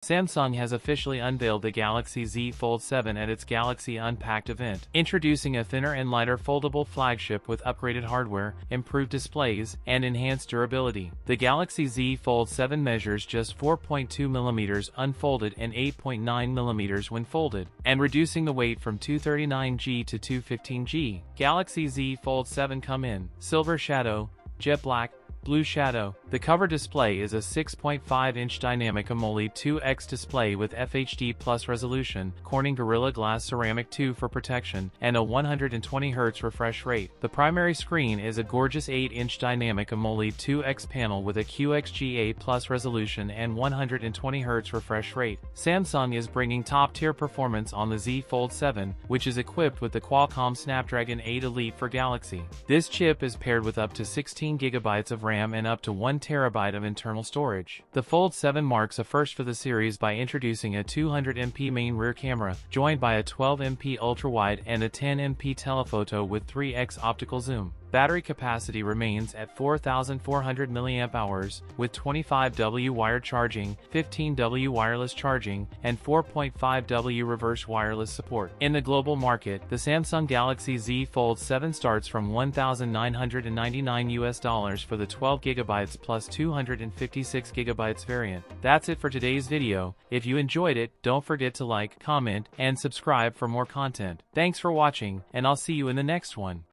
Samsung has officially unveiled the Galaxy Z Fold 7 at its Galaxy Unpacked event, introducing a thinner and lighter foldable flagship with upgraded hardware, improved displays, and enhanced durability. The Galaxy Z Fold 7 measures just 4.2mm unfolded and 8.9mm when folded, and reducing the weight from 239g to 215g. Galaxy Z Fold 7 come in silver shadow, jet black, blue shadow. The cover display is a 6.5-inch dynamic AMOLED 2X display with FHD Plus resolution, Corning Gorilla Glass Ceramic 2 for protection, and a 120Hz refresh rate. The primary screen is a gorgeous 8-inch dynamic AMOLED 2X panel with a QXGA Plus resolution and 120Hz refresh rate. Samsung is bringing top-tier performance on the Z Fold 7, which is equipped with the Qualcomm Snapdragon 8 Elite for Galaxy. This chip is paired with up to 16GB of RAM and up to 1TB of internal storage. The Fold 7 marks a first for the series by introducing a 200MP main rear camera, joined by a 12MP ultra-wide and a 10MP telephoto with 3x optical zoom. Battery capacity remains at 4,400 mAh, with 25W wired charging, 15W wireless charging, and 4.5W reverse wireless support. In the global market, the Samsung Galaxy Z Fold 7 starts from $1,999 for the 12GB plus 256GB variant. That's it for today's video. If you enjoyed it, don't forget to like, comment, and subscribe for more content. Thanks for watching, and I'll see you in the next one.